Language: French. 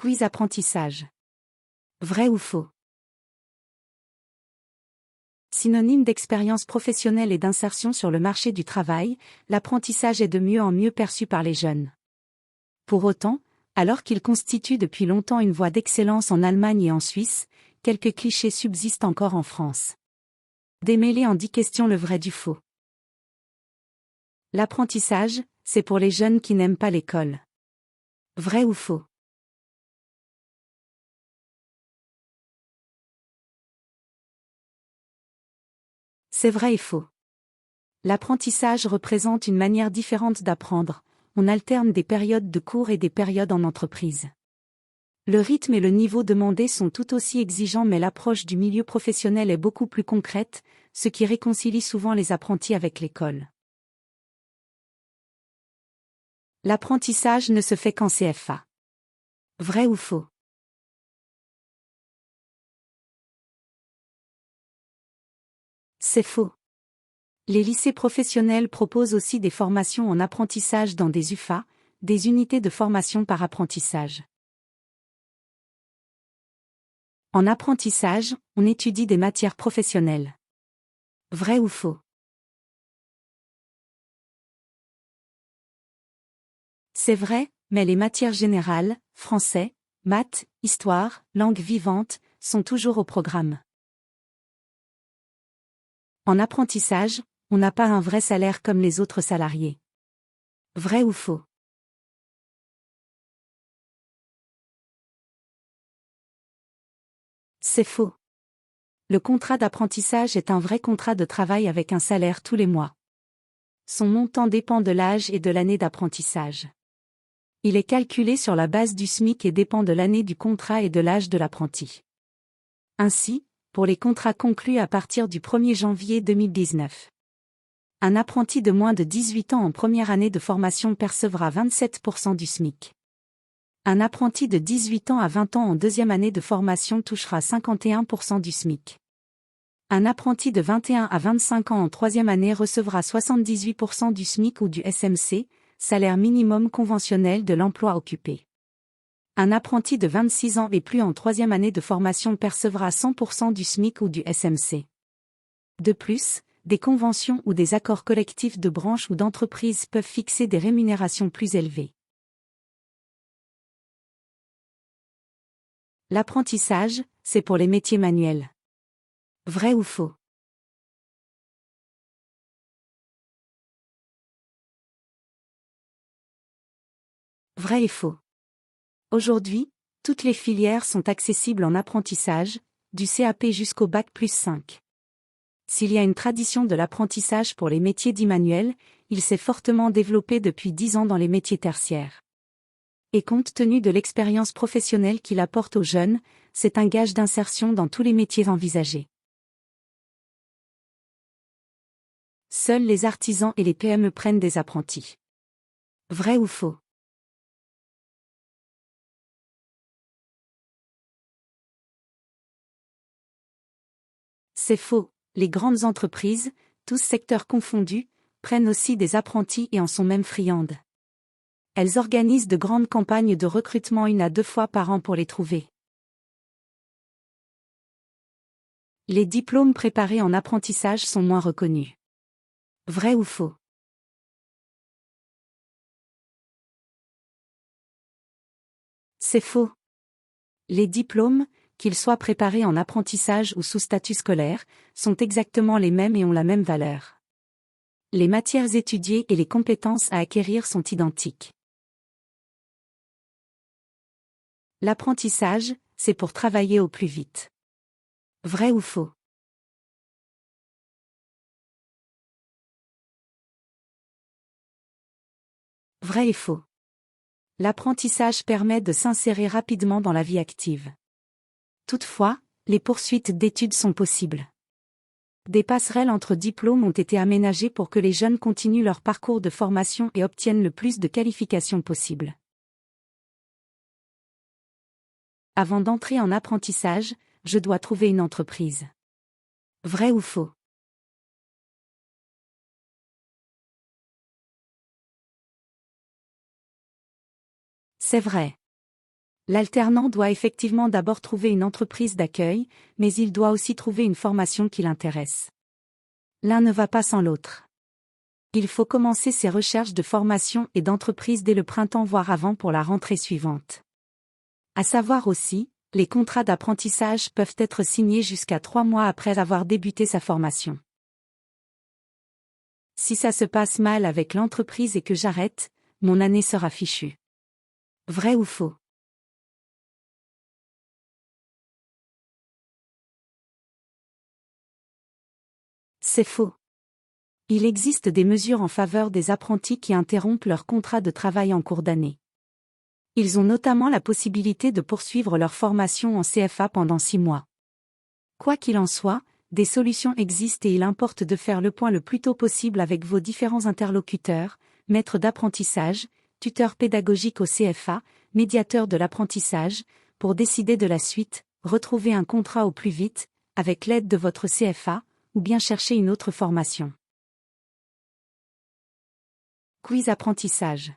Quiz apprentissage. Vrai ou faux? Synonyme d'expérience professionnelle et d'insertion sur le marché du travail, l'apprentissage est de mieux en mieux perçu par les jeunes. Pour autant, alors qu'il constitue depuis longtemps une voie d'excellence en Allemagne et en Suisse, quelques clichés subsistent encore en France. Démêler en 10 questions le vrai du faux. L'apprentissage, c'est pour les jeunes qui n'aiment pas l'école. Vrai ou faux? C'est vrai et faux. L'apprentissage représente une manière différente d'apprendre, on alterne des périodes de cours et des périodes en entreprise. Le rythme et le niveau demandé sont tout aussi exigeants, mais l'approche du milieu professionnel est beaucoup plus concrète, ce qui réconcilie souvent les apprentis avec l'école. L'apprentissage ne se fait qu'en CFA. Vrai ou faux? C'est faux. Les lycées professionnels proposent aussi des formations en apprentissage dans des UFA, des unités de formation par apprentissage. En apprentissage, on étudie des matières professionnelles. Vrai ou faux? C'est vrai, mais les matières générales, français, maths, histoire, langue vivante, sont toujours au programme. En apprentissage, on n'a pas un vrai salaire comme les autres salariés. Vrai ou faux? C'est faux. Le contrat d'apprentissage est un vrai contrat de travail avec un salaire tous les mois. Son montant dépend de l'âge et de l'année d'apprentissage. Il est calculé sur la base du SMIC et dépend de l'année du contrat et de l'âge de l'apprenti. Ainsi, pour les contrats conclus à partir du 1er janvier 2019, un apprenti de moins de 18 ans en première année de formation percevra 27% du SMIC. Un apprenti de 18 ans à 20 ans en deuxième année de formation touchera 51% du SMIC. Un apprenti de 21 à 25 ans en troisième année recevra 78% du SMIC ou du SMC, salaire minimum conventionnel de l'emploi occupé. Un apprenti de 26 ans et plus en troisième année de formation percevra 100% du SMIC ou du SMC. De plus, des conventions ou des accords collectifs de branche ou d'entreprise peuvent fixer des rémunérations plus élevées. L'apprentissage, c'est pour les métiers manuels. Vrai ou faux? Vrai et faux. Aujourd'hui, toutes les filières sont accessibles en apprentissage, du CAP jusqu'au bac+5. S'il y a une tradition de l'apprentissage pour les métiers dits manuels, il s'est fortement développé depuis 10 ans dans les métiers tertiaires. Et compte tenu de l'expérience professionnelle qu'il apporte aux jeunes, c'est un gage d'insertion dans tous les métiers envisagés. Seuls les artisans et les PME prennent des apprentis. Vrai ou faux? C'est faux. Les grandes entreprises, tous secteurs confondus, prennent aussi des apprentis et en sont même friandes. Elles organisent de grandes campagnes de recrutement 1 à 2 fois par an pour les trouver. Les diplômes préparés en apprentissage sont moins reconnus. Vrai ou faux? C'est faux. Les diplômes, qu'ils soient préparés en apprentissage ou sous statut scolaire, sont exactement les mêmes et ont la même valeur. Les matières étudiées et les compétences à acquérir sont identiques. L'apprentissage, c'est pour travailler au plus vite. Vrai ou faux? Vrai et faux. L'apprentissage permet de s'insérer rapidement dans la vie active. Toutefois, les poursuites d'études sont possibles. Des passerelles entre diplômes ont été aménagées pour que les jeunes continuent leur parcours de formation et obtiennent le plus de qualifications possible. Avant d'entrer en apprentissage, je dois trouver une entreprise. Vrai ou faux? C'est vrai. L'alternant doit effectivement d'abord trouver une entreprise d'accueil, mais il doit aussi trouver une formation qui l'intéresse. L'un ne va pas sans l'autre. Il faut commencer ses recherches de formation et d'entreprise dès le printemps voire avant pour la rentrée suivante. À savoir aussi, les contrats d'apprentissage peuvent être signés jusqu'à 3 mois après avoir débuté sa formation. Si ça se passe mal avec l'entreprise et que j'arrête, mon année sera fichue. Vrai ou faux? C'est faux. Il existe des mesures en faveur des apprentis qui interrompent leur contrat de travail en cours d'année. Ils ont notamment la possibilité de poursuivre leur formation en CFA pendant 6 mois. Quoi qu'il en soit, des solutions existent et il importe de faire le point le plus tôt possible avec vos différents interlocuteurs, maîtres d'apprentissage, tuteurs pédagogiques au CFA, médiateurs de l'apprentissage, pour décider de la suite, retrouver un contrat au plus vite, avec l'aide de votre CFA, ou bien chercher une autre formation. Quiz apprentissage.